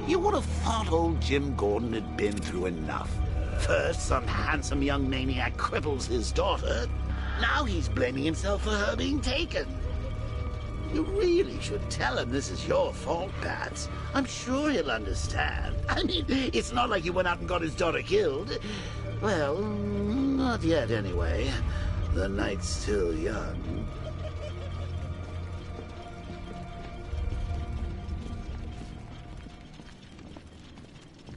You would have thought old Jim Gordon had been through enough. First, some handsome young maniac cripples his daughter. Now he's blaming himself for her being taken. You really should tell him this is your fault, Bats. I'm sure he'll understand. I mean, it's not like you went out and got his daughter killed. Well, not yet anyway. The night's still young.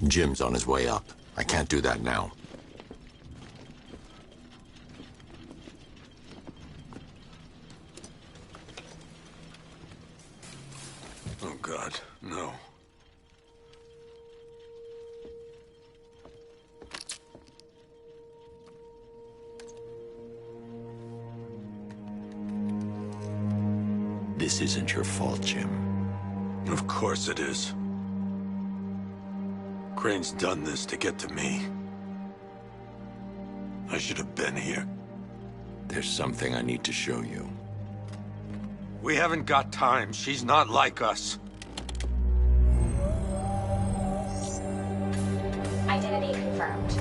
Jim's on his way up. I can't do that now. Oh, God, no. This isn't your fault, Jim. Of course it is. Crane's done this to get to me. I should have been here. There's something I need to show you. We haven't got time. She's not like us. Identity confirmed.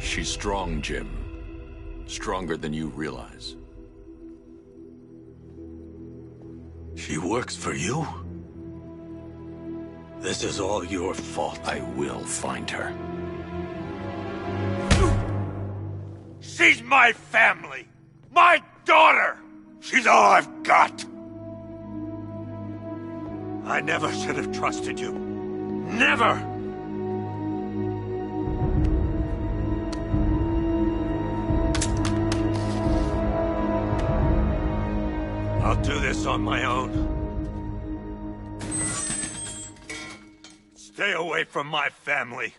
She's strong, Jim. Stronger than you realize. She works for you? This is all your fault. I will find her. She's my family! My daughter! She's all I've got! I never should have trusted you. Never! I'll do this on my own. Stay away from my family.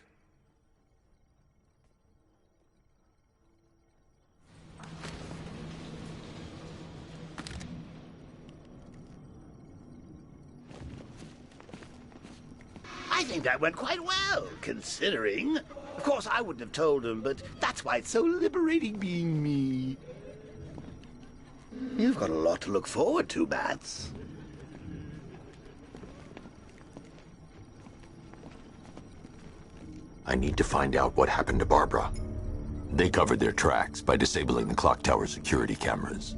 I think that went quite well, considering. Of course, I wouldn't have told him, but that's why it's so liberating being me. You've got a lot to look forward to, Bats. I need to find out what happened to Barbara. They covered their tracks by disabling the clock tower security cameras.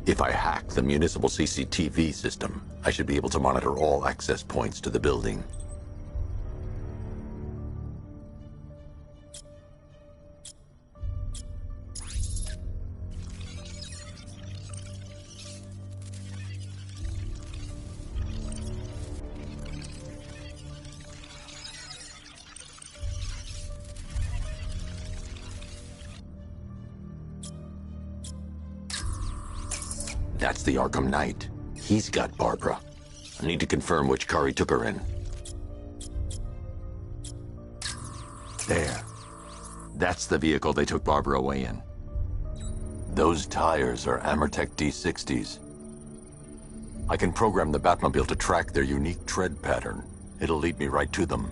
If I hack the municipal CCTV system, I should be able to monitor all access points to the building. That's the Arkham Knight. He's got Barbara. I need to confirm which car he took her in. There. That's the vehicle they took Barbara away in. Those tires are Amertech D60s. I can program the Batmobile to track their unique tread pattern. It'll lead me right to them.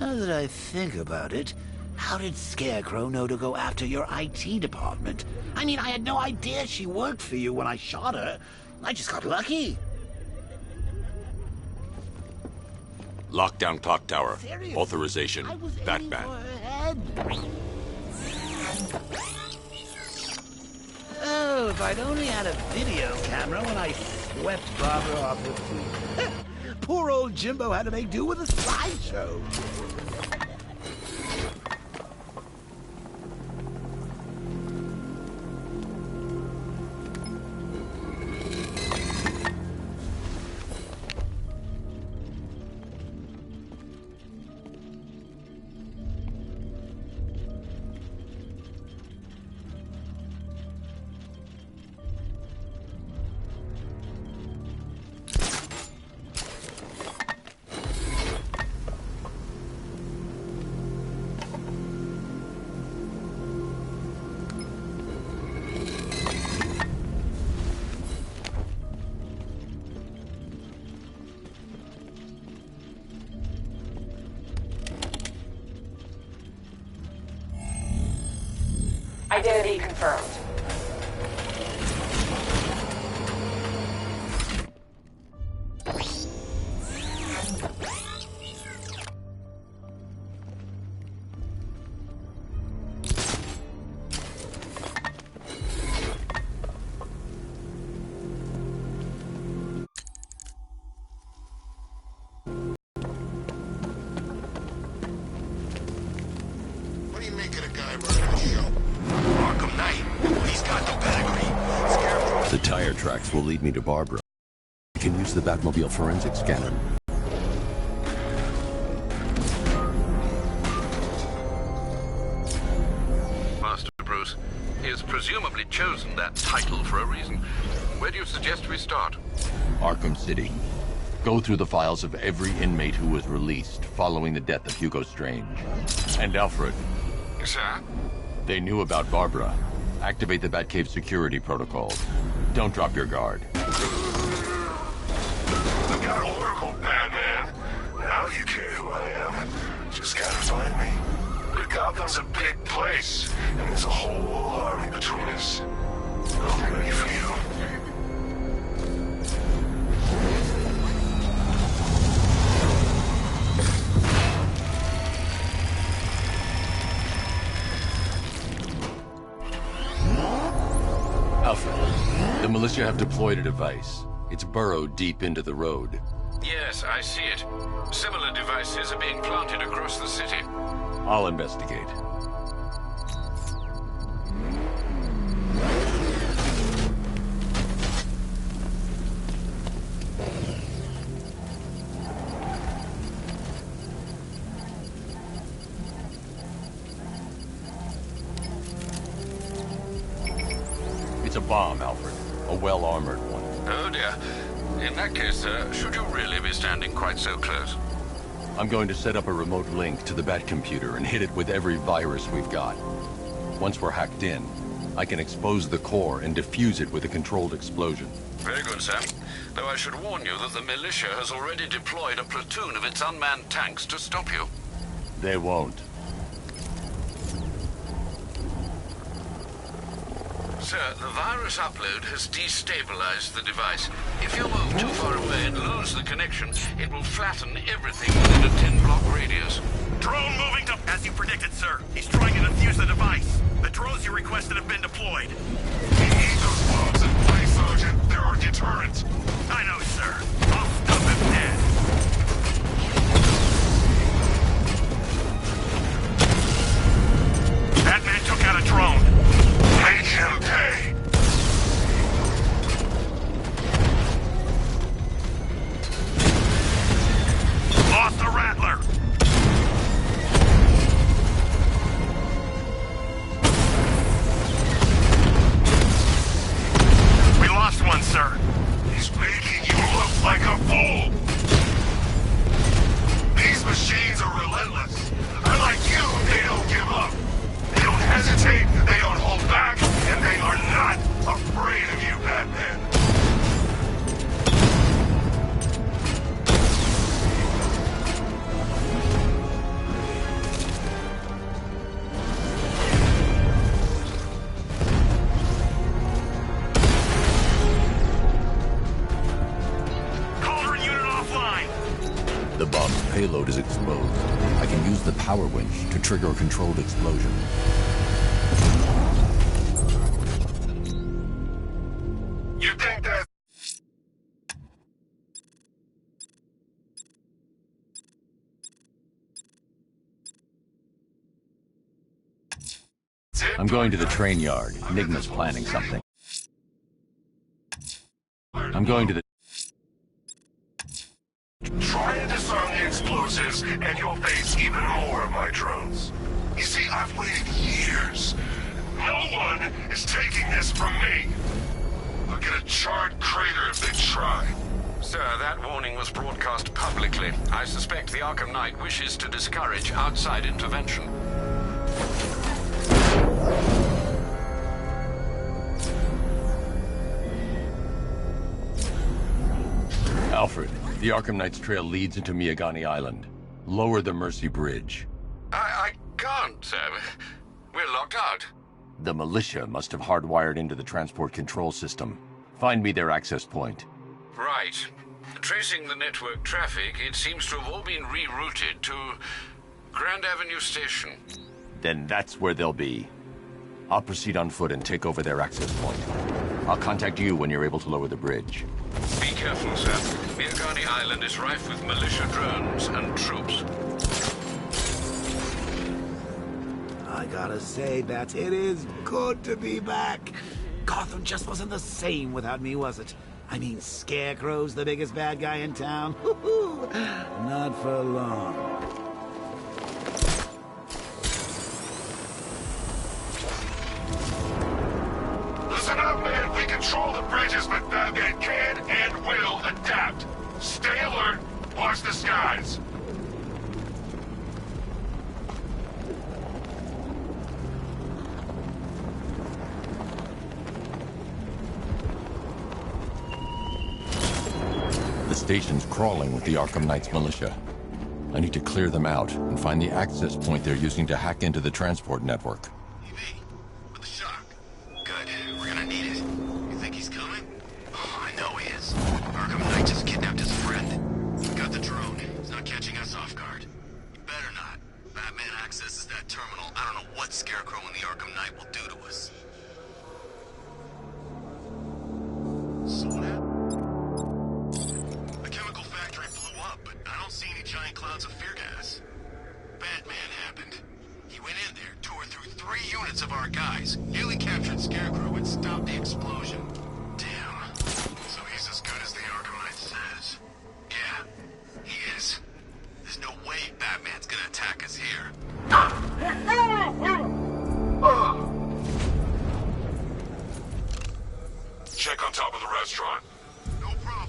Now that I think about it, how did Scarecrow know to go after your IT department? I mean, I had no idea she worked for you when I shot her. I just got lucky. Lockdown clock tower. Seriously? Authorization. I was aiming Batman. for her head. Oh, if I'd only had a video camera when I swept Barbara off her feet. Poor old Jimbo had to make do with a slideshow. Identity confirmed. What do you make of the guy running the show? Arkham Knight. He's got the pedigree. Scarecrow. The tire tracks will lead me to Barbara. I can use the Batmobile forensic scanner. Master Bruce, he has presumably chosen that title for a reason. Where do you suggest we start? Arkham City. Go through the files of every inmate who was released following the death of Hugo Strange. And Alfred. Sir? They knew about Barbara. Activate the Batcave security protocols. Don't drop your guard. I got Oracle, Batman. Now you care who I am. Just gotta find me. But Gotham's a big place, and there's a whole army between us. I'll be ready for you. Alfred, the militia have deployed a device. It's burrowed deep into the road. Yes, I see it. Similar devices are being planted across the city. I'll investigate. It's a bomb, Alfred. A well-armored one. Oh dear. In that case, should you really be standing quite so close? I'm going to set up a remote link to the Bat computer and hit it with every virus we've got. Once we're hacked in, I can expose the core and defuse it with a controlled explosion. Very good, sir. Though I should warn you that the militia has already deployed a platoon of its unmanned tanks to stop you. They won't. Sir, the virus upload has destabilized the device. If you move too far away and lose the connection, it will flatten everything within a 10-block radius. Drone moving to... As you predicted, sir. He's trying to defuse the device. The drones you requested have been deployed. We need those bombs in place, Sergeant. They're our deterrent. I know, sir. I'll stop him dead. Batman took out a drone. Make him pay. Lost the Rattler. We lost one, sir. He's making you look like a fool. These machines are relentless. Unlike you, they don't give up. They don't hesitate, they don't hold back, and they are not afraid of you, Batman. Cauldron unit offline. The bomb's payload is exposed. I can use the power winch to trigger a controlled explosion. You think that... I'm going to the train yard. Enigma's planning something. I'm going to the... Try to disarm the explosives, and you'll face even more of my drones. You see, I've waited years. No one is taking this from me. I'll get a charred crater if they try. Sir, that warning was broadcast publicly. I suspect the Arkham Knight wishes to discourage outside intervention. Alfred, the Arkham Knight's trail leads into Miagani Island. Lower the Mercy Bridge. I can't, sir. We're locked out. The militia must have hardwired into the transport control system. Find me their access point. Right. Tracing the network traffic, it seems to have all been rerouted to Grand Avenue Station. Then that's where they'll be. I'll proceed on foot and take over their access point. I'll contact you when you're able to lower the bridge. Be careful, sir. Mirgani Island is rife with militia drones and troops. I gotta say, Bats, it is good to be back. Gotham just wasn't the same without me, was it? I mean, Scarecrow's the biggest bad guy in town. Not for long. Listen up, man. We control the bridges, but Batman can and will adapt. Stay alert. Watch the skies. The station's crawling with the Arkham Knight's militia. I need to clear them out and find the access point they're using to hack into the transport network. EV, with the shock. Good. We're gonna need it. You think he's coming? Oh, I know he is. Arkham Knight just kidnapped his friend. Got the drone. He's not catching us off guard. He better not. Batman accesses that terminal. I don't know what Scarecrow and the Arkham Knight will do to us. So what happened? The chemical factory blew up, but I don't see any giant clouds of fear gas. Batman happened. He went in there, tore through 3 units of our guys, nearly captured Scarecrow, and stopped the explosion. Damn. So he's as good as the Arkham Knight says. Yeah, he is. There's no way Batman's gonna attack us here. Check on top of the restaurant. No problem.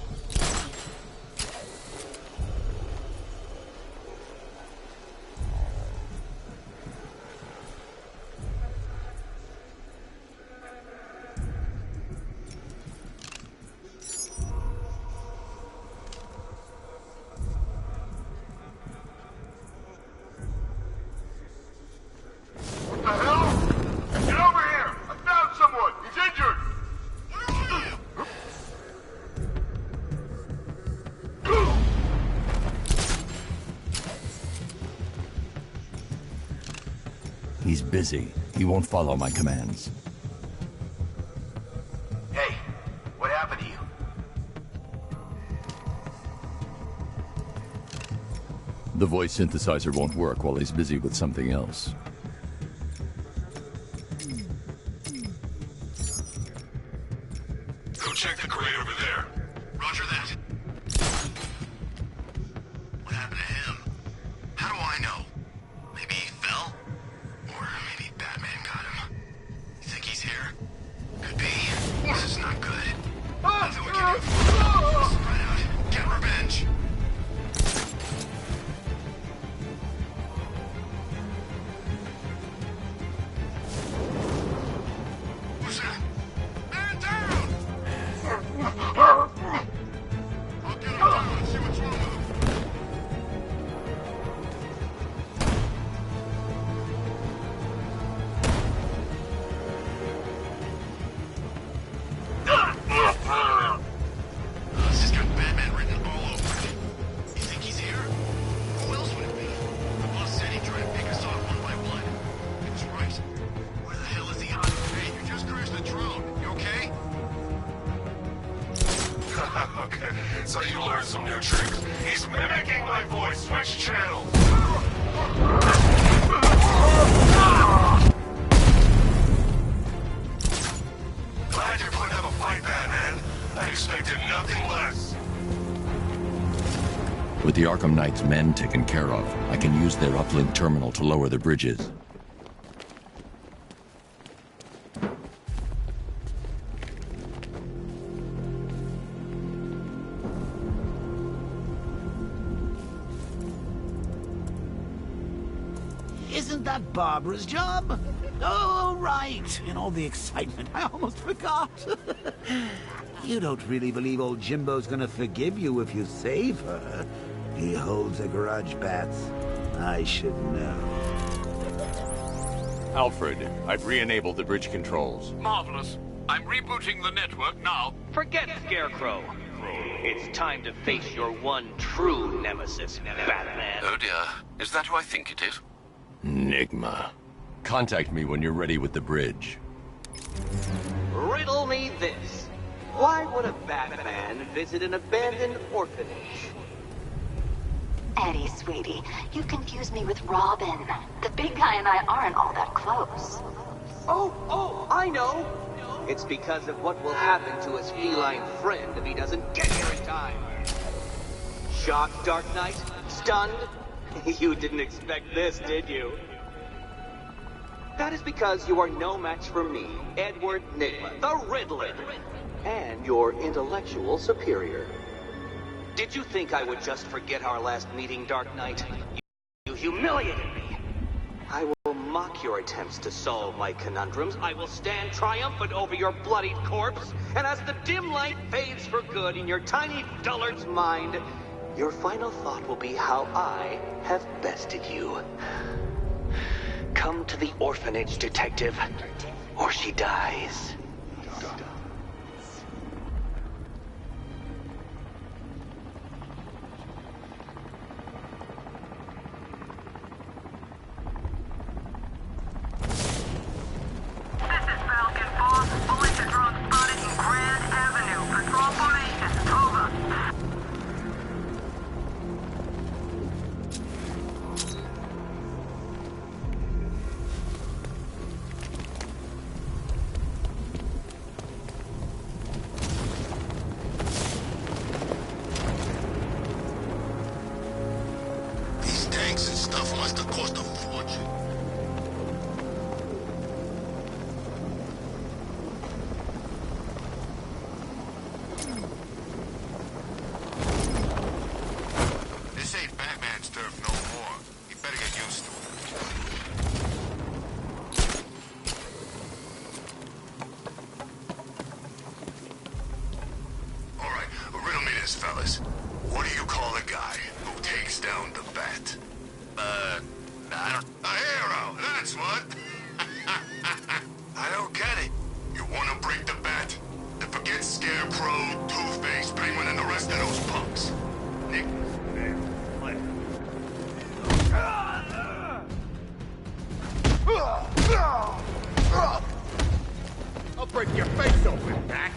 What the hell? Get over here! I found someone! He's injured! He's busy. He won't follow my commands. Hey, what happened to you? The voice synthesizer won't work while he's busy with something else. Go check the crate over there. Roger that. What happened to him? How do I know? Maybe he fell? Or maybe Batman got him. You think he's here? Could be. This is not good. Nothing we can do. Spread out. Get revenge. What's that? Man down! I'll get him down and see what's wrong with him. This has got Batman written all over it. You think he's here? Who else would it be? The boss said he'd try to pick us off one by one. He was right. Where the hell is he hiding? Hey, you just crashed the drone. You okay? Okay, so you learned some new tricks. He's mimicking my voice. Switch channel. Glad you're putting up a fight, Batman. I expected nothing less. With the Arkham Knight's men taken care of, I can use their uplink terminal to lower the bridges. Isn't that Barbara's job? Oh, right. In all the excitement, I almost forgot. You don't really believe old Jimbo's gonna forgive you if you save her. He holds a grudge, Bats. I should know. Alfred, I've re-enabled the bridge controls. Marvelous. I'm rebooting the network now. Forget Scarecrow. It's time to face your one true nemesis, Batman. Oh dear. Is that who I think it is? Enigma. Contact me when you're ready with the bridge. Riddle me this. Why would a Batman visit an abandoned orphanage? Eddie, sweetie, you confuse me with Robin. The big guy and I aren't all that close. Oh, I know. It's because of what will happen to his feline friend if he doesn't get here in time. Shocked, Dark Knight? Stunned? You didn't expect this, did you? That is because you are no match for me, Edward Nygma, the Riddler, and your intellectual superior. Did you think I would just forget our last meeting, Dark Knight? You humiliated me. I will mock your attempts to solve my conundrums. I will stand triumphant over your bloodied corpse. And as the dim light fades for good in your tiny dullard's mind, your final thought will be how I have bested you. Come to the orphanage, detective, or she dies. Fellas, what do you call a guy who takes down the bat? A hero, that's what! I don't get it. You wanna break the bat? Then forget Scarecrow, Two-Face, Penguin, and the rest of those punks. Nick. I'll break your face open, Bat.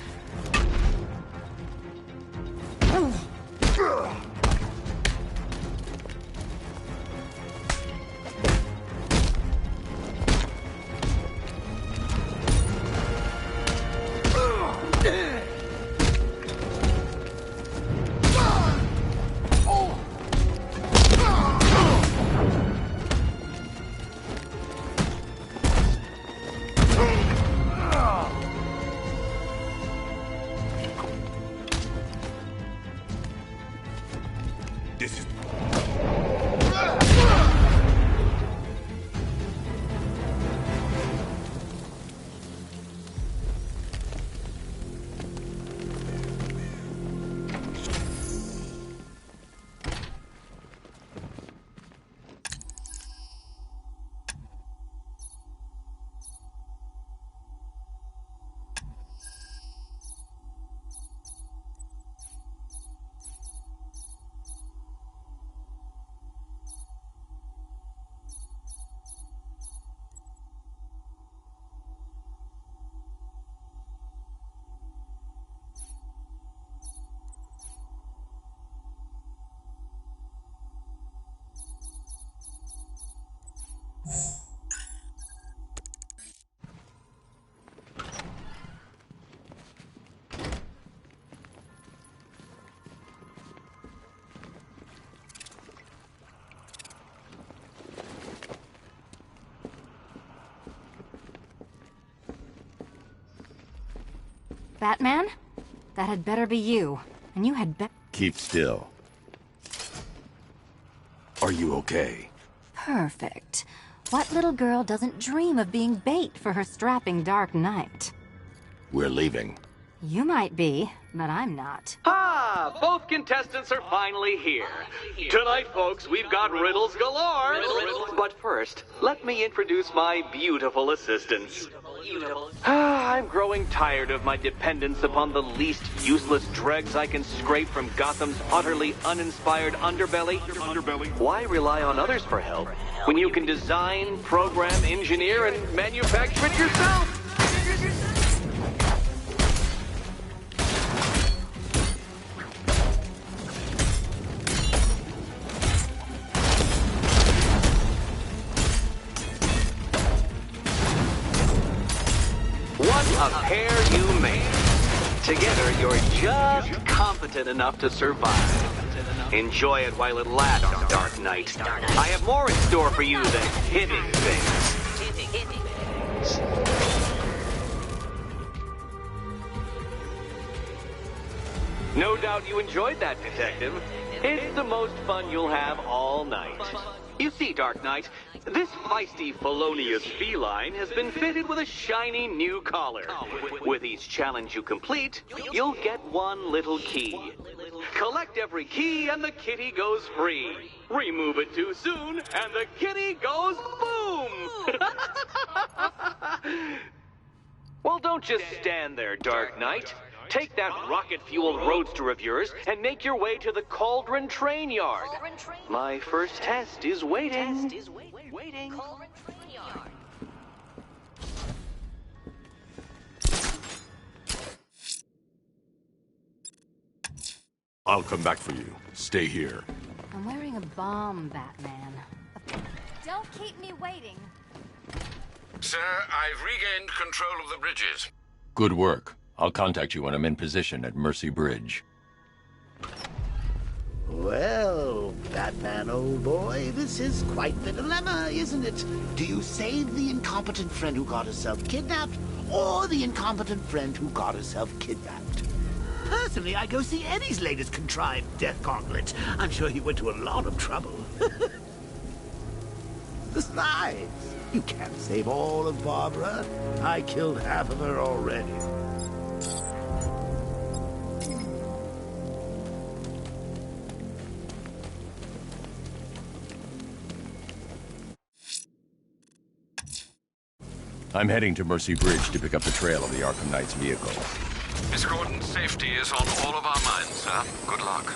Batman? That had better be you. And you had Keep still. Are you okay? Perfect. What little girl doesn't dream of being bait for her strapping Dark Knight? We're leaving. You might be, but I'm not. Ah, both contestants are finally here. Tonight, folks, we've got riddles galore. But first, let me introduce my beautiful assistants. I'm growing tired of my dependence upon the least useless dregs I can scrape from Gotham's utterly uninspired underbelly. Why rely on others for help when you can design, program, engineer, and manufacture it yourself? What a pair you make. Together, you're just competent enough to survive. Enjoy it while it lasts, Dark Knight. I have more in store for you than hitting things. No doubt you enjoyed that, Detective. It's the most fun you'll have all night. You see, Dark Knight, this feisty, felonious feline has been fitted with a shiny new collar. With each challenge you complete, you'll get one little key. Collect every key and the kitty goes free. Remove it too soon and the kitty goes boom! Well, don't just stand there, Dark Knight. Take that rocket-fueled roadster of yours and make your way to the Cauldron Train Yard. My first test is waiting. I'll come back for you. Stay here. I'm wearing a bomb, Batman. Don't keep me waiting. Sir, I've regained control of the bridges. Good work. I'll contact you when I'm in position at Mercy Bridge. Well, Batman, old boy, this is quite the dilemma, isn't it? Do you save the incompetent friend who got herself kidnapped, or the incompetent friend who got herself kidnapped? Personally, I go see Eddie's latest contrived death gauntlet. I'm sure he went to a lot of trouble. Besides, you can't save all of Barbara. I killed half of her already. I'm heading to Mercy Bridge to pick up the trail of the Arkham Knight's vehicle. Miss Gordon's safety is on all of our minds, sir. Good luck.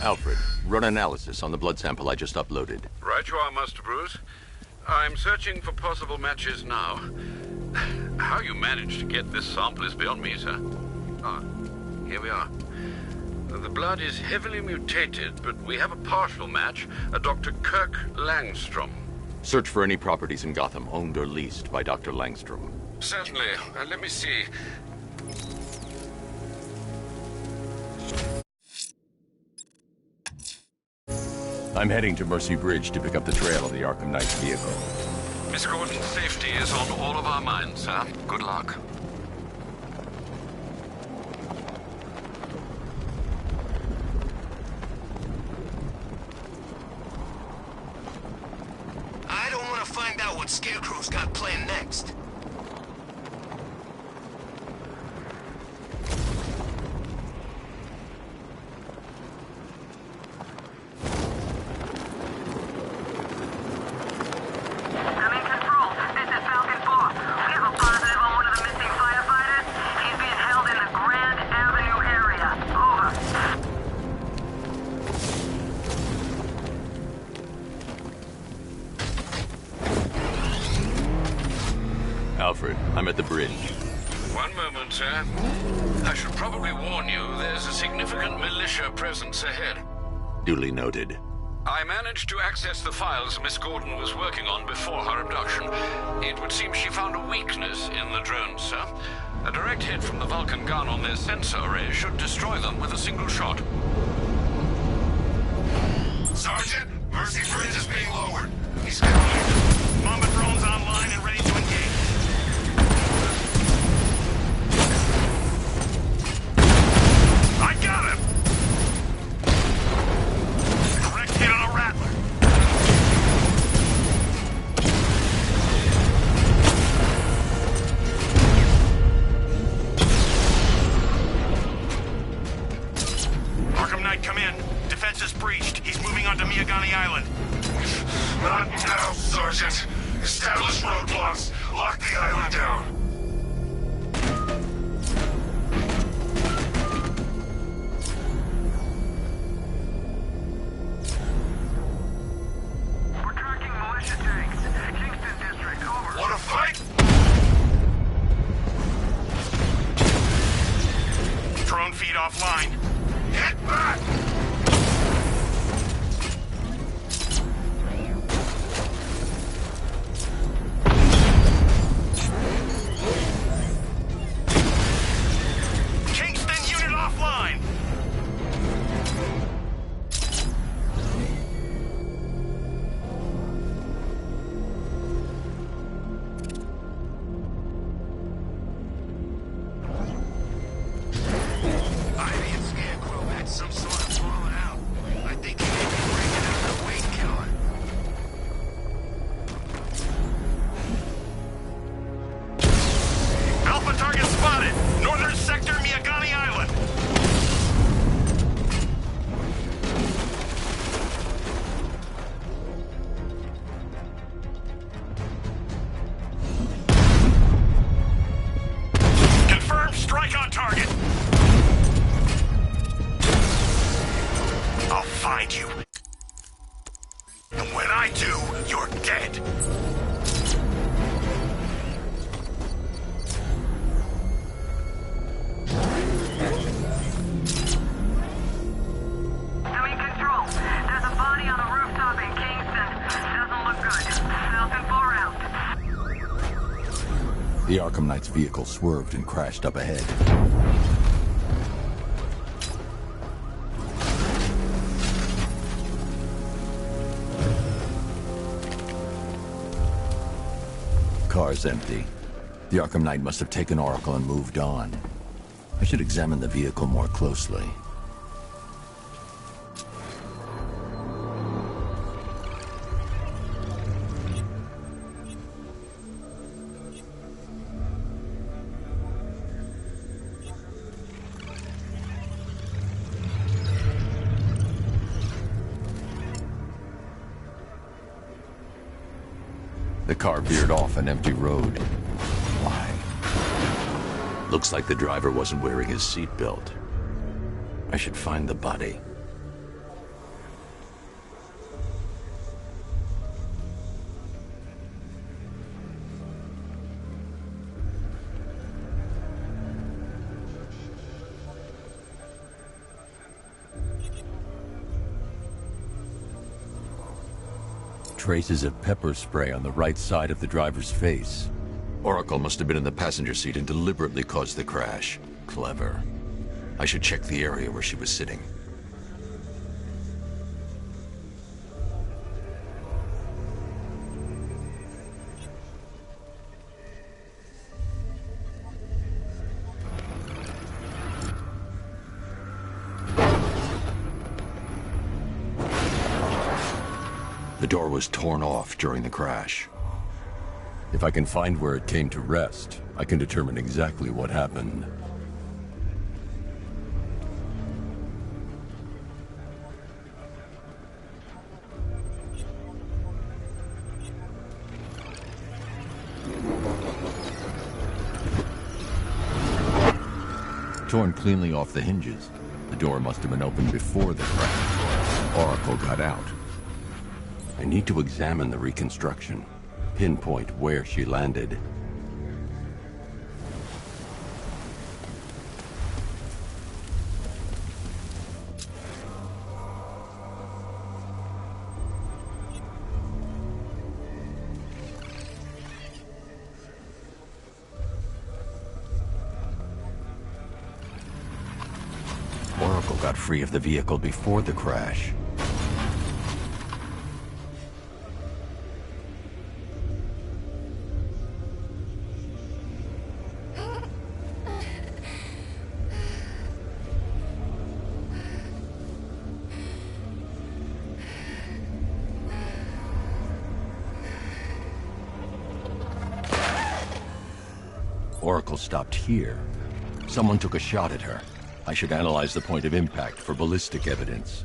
Alfred, run analysis on the blood sample I just uploaded. Right you are, Master Bruce. I'm searching for possible matches now. How you managed to get this sample is beyond me, sir. Ah, here we are. The blood is heavily mutated, but we have a partial match, a Dr. Kirk Langstrom. Search for any properties in Gotham owned or leased by Dr. Langstrom. Certainly. Let me see. I'm heading to Mercy Bridge to pick up the trail of the Arkham Knight's vehicle. Miss Gordon's safety is on all of our minds, sir. Good luck. I don't want to find out what Scarecrow's got planned next. Alfred, I'm at the bridge. One moment, sir. I should probably warn you, there's a significant militia presence ahead. Duly noted. I managed to access the files Miss Gordon was working on before her abduction. It would seem she found a weakness in the drones, sir. A direct hit from the Vulcan gun on their sensor array should destroy them with a single shot. Sergeant, Mercy Bridge is being lowered. He's coming. Mamba drones online and ready to engage. I got him! Direct hit on a Rattler. Arkham Knight, come in. Defense is breached. He's moving onto Miyagani Island. Not now, Sergeant. Establish roadblocks. Lock the island down. We're tracking militia tanks. Kingston District, over. Want to fight? Drone feed offline. Get back! Kingston unit offline. Ivy and Scarecrow had some sort of falling out. I think he may be breaking out the Wing Killer. Alpha target spotted. Northern sector, Miyagani Island. Confirmed strike on target. I'll find you. And when I do, you're dead. Doing control. There's a body on a rooftop in Kingston. Doesn't look good. Falcon 4 out. The Arkham Knight's vehicle swerved and crashed up ahead. Car's empty. The Arkham Knight must have taken Oracle and moved on. I should examine the vehicle more closely. The car veered off an empty road. Why? Looks like the driver wasn't wearing his seatbelt. I should find the body. Traces of pepper spray on the right side of the driver's face. Oracle must have been in the passenger seat and deliberately caused the crash. Clever. I should check the area where she was sitting. The door was torn off during the crash. If I can find where it came to rest, I can determine exactly what happened. Torn cleanly off the hinges. The door must have been opened before the crash. Oracle got out. I need to examine the reconstruction, pinpoint where she landed. Oracle got free of the vehicle before the crash. Oracle stopped here. Someone took a shot at her. I should analyze the point of impact for ballistic evidence.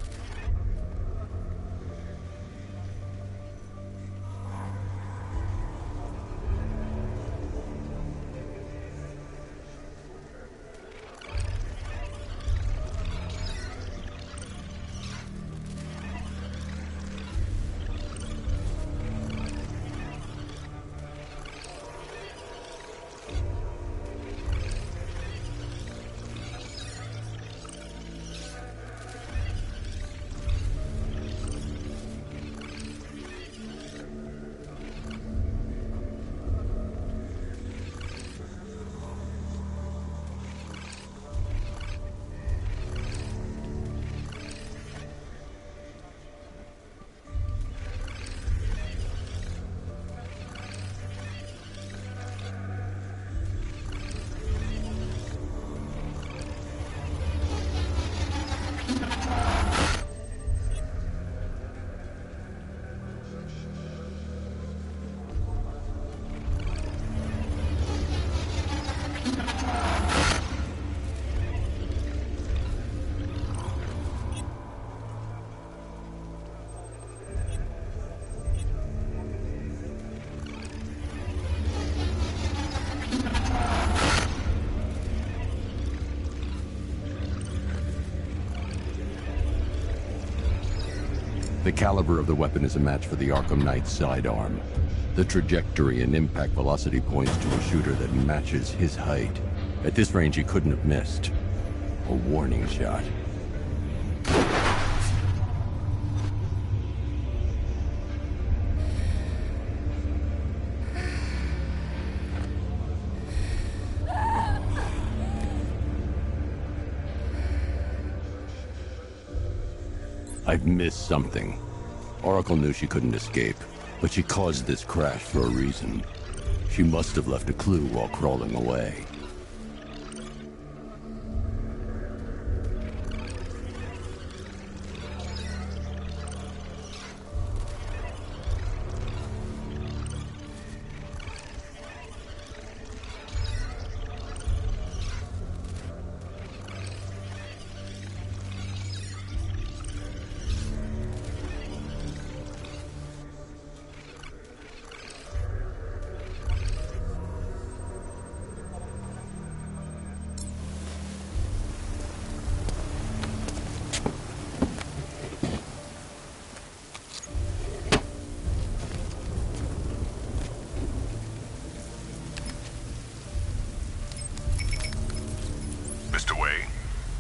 The caliber of the weapon is a match for the Arkham Knight's sidearm. The trajectory and impact velocity points to a shooter that matches his height. At this range, he couldn't have missed. A warning shot. I've missed something. Oracle knew she couldn't escape, but she caused this crash for a reason. She must have left a clue while crawling away.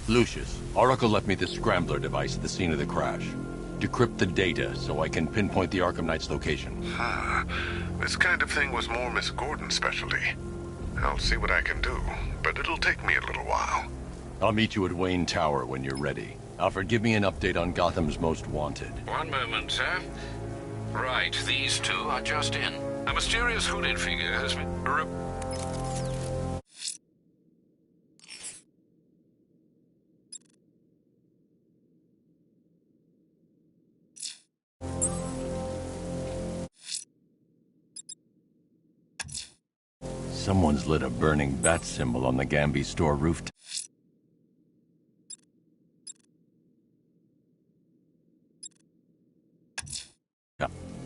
Lucius, Oracle left me the scrambler device at the scene of the crash. Decrypt the data so I can pinpoint the Arkham Knight's location. This kind of thing was more Miss Gordon's specialty. I'll see what I can do, but it'll take me a little while. I'll meet you at Wayne Tower when you're ready. Alfred, give me an update on Gotham's Most Wanted. One moment, sir. Right, these two are just in. A mysterious hooded figure has been... Someone's lit a burning bat symbol on the Gamby store rooftop.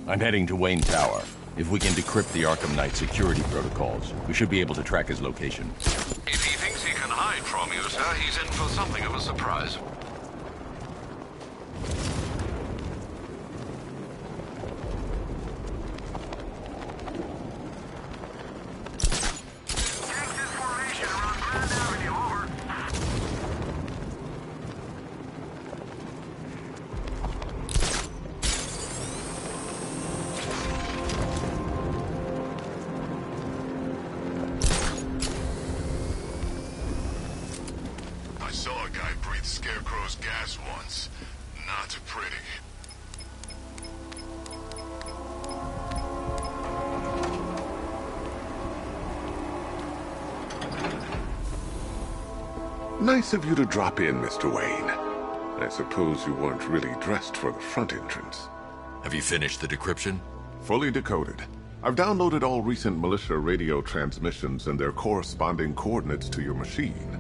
I'm heading to Wayne Tower. If we can decrypt the Arkham Knight security protocols, we should be able to track his location. If he thinks he can hide from you, sir, he's in for something of a surprise. I saw a guy breathe Scarecrow's gas once. Not pretty. Nice of you to drop in, Mr. Wayne. I suppose you weren't really dressed for the front entrance. Have you finished the decryption? Fully decoded. I've downloaded all recent militia radio transmissions and their corresponding coordinates to your machine.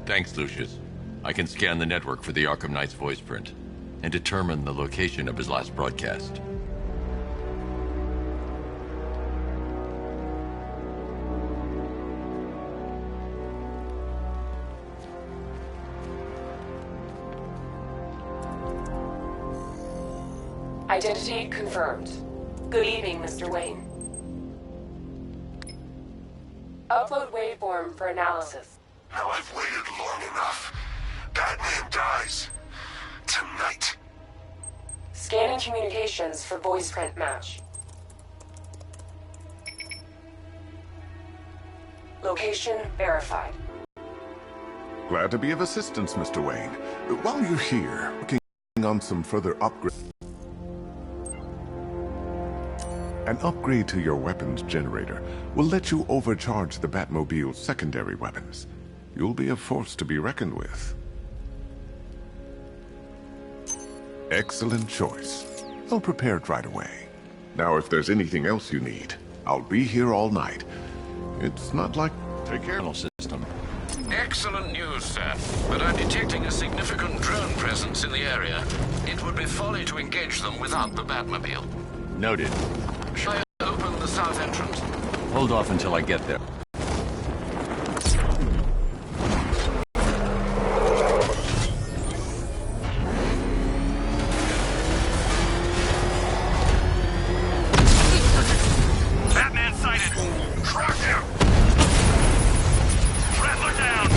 Thanks, Lucius. I can scan the network for the Arkham Knight's voice print and determine the location of his last broadcast. Identity confirmed. Good evening, Mr. Wayne. Upload waveform for analysis. Now I've waited long enough. Batman dies. Tonight. Scanning communications for voice print match. Location verified. Glad to be of assistance, Mr. Wayne. While you're here, working on some further upgrades. An upgrade to your weapons generator will let you overcharge the Batmobile's secondary weapons. You'll be a force to be reckoned with. Excellent choice. I'll prepare it right away. Now, if there's anything else you need, I'll be here all night. It's not like... Take care. System. Excellent news, sir. But I'm detecting a significant drone presence in the area. It would be folly to engage them without the Batmobile. Noted. Shall I open the south entrance? Hold off until I get there. Batman sighted! Track him! Rattler down!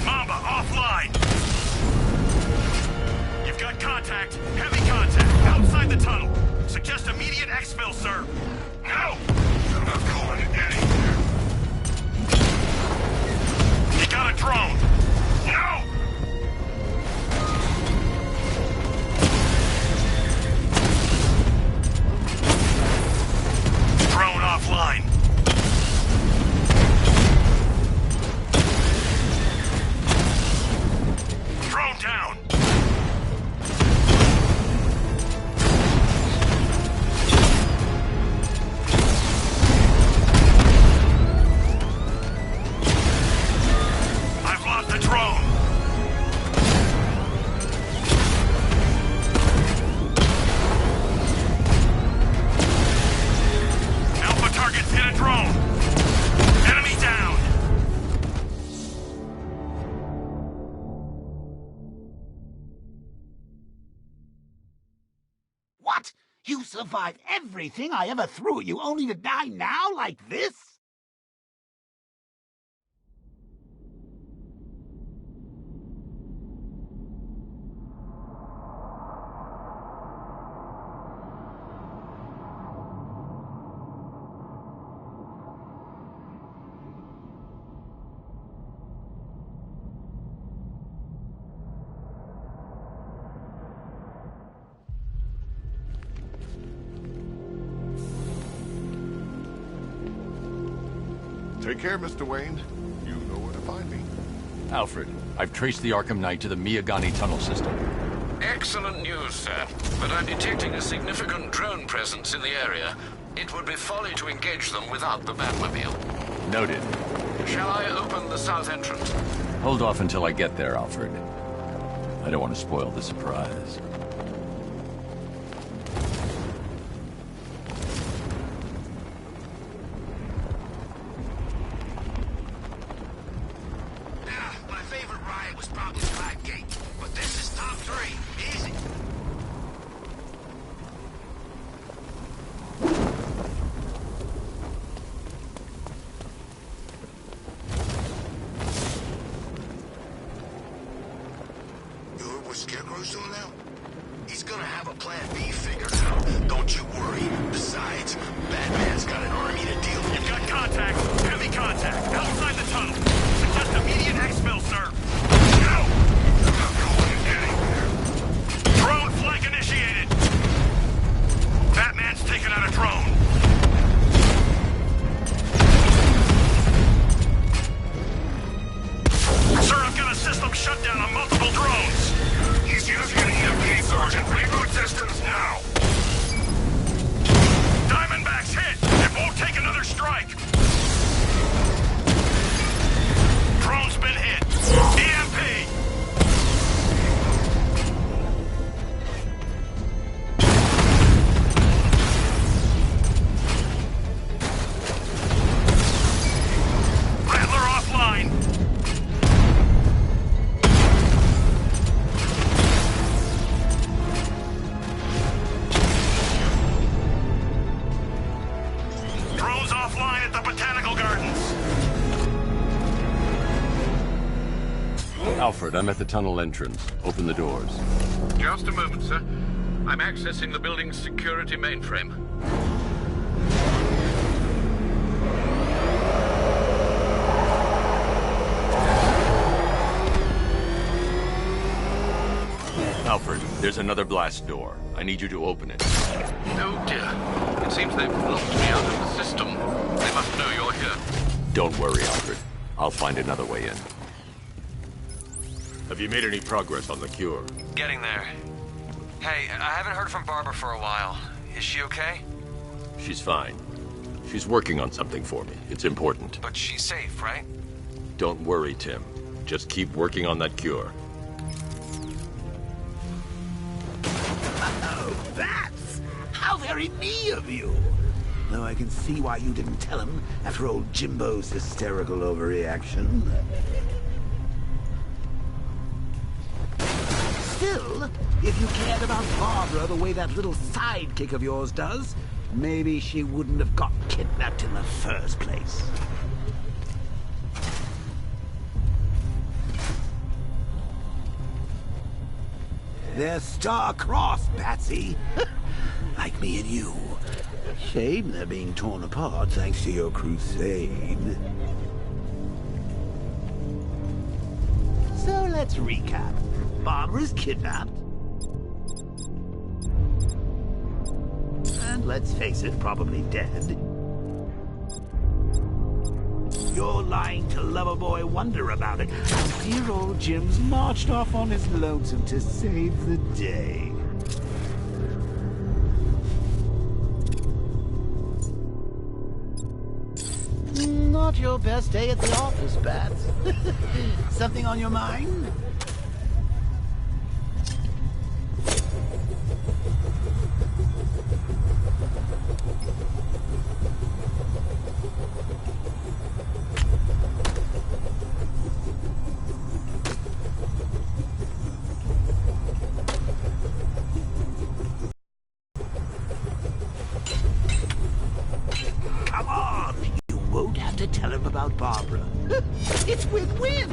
Mamba offline! You've got contact. Heavy contact. Outside the tunnel. Suggest immediate exfil, sir. No! I'm not going anywhere. You got a drone! No! Drone offline. Drone down. I've lost the drone. Alpha targets hit a drone. Enemy down. What? You survived everything I ever threw at you, only to die now like this? Take care, Mr. Wayne. You know what... find me. Alfred, I've traced the Arkham Knight to the Miyagani tunnel system. Excellent news, sir. But I'm detecting a significant drone presence in the area. It would be folly to engage them without the Batmobile. Noted. Shall I open the south entrance? Hold off until I get there, Alfred. I don't want to spoil the surprise. My favorite ride was probably Blackgate, but this is top 3. Easy. You heard what Scarecrow's doing now? He's gonna have a plan B figured out. Don't you worry. Besides, Batman's got an army to deal with. You've got contact. Heavy contact. Outside the tunnel. Suggest immediate exfil, sir. No! I'm not going anywhere. Drone flank initiated. Batman's taken out a drone. Sir, I've got a system shutdown on multiple drones. He's using an EMP, Sergeant. Reboot systems now. Diamondback's hit. It won't take another strike. Drone's been hit. EMP. Rattler offline. Drones offline at the Botanical Gardens. Alfred, I'm at the tunnel entrance. Open the doors. Just a moment, sir. I'm accessing the building's security mainframe. Alfred, there's another blast door. I need you to open it. Oh dear. It seems they've locked me out of the system. They must know you're here. Don't worry, Alfred. I'll find another way in. Have you made any progress on the cure? Getting there. Hey, I haven't heard from Barbara for a while. Is she okay? She's fine. She's working on something for me. It's important. But she's safe, right? Don't worry, Tim. Just keep working on that cure. Oh, that's... How very me of you! Though I can see why you didn't tell him after old Jimbo's hysterical overreaction. Still, if you cared about Barbara the way that little sidekick of yours does, maybe she wouldn't have got kidnapped in the first place. They're star-crossed, Patsy. Like me and you. Shame they're being torn apart thanks to your crusade. So let's recap. Barbara's kidnapped. And let's face it, probably dead. You're lying to Loverboy Wonder about it. And dear old Jim's marched off on his lonesome to save the day. Not your best day at the office, Bats. Something on your mind? Come on! You won't have to tell him about Barbara. It's win-win!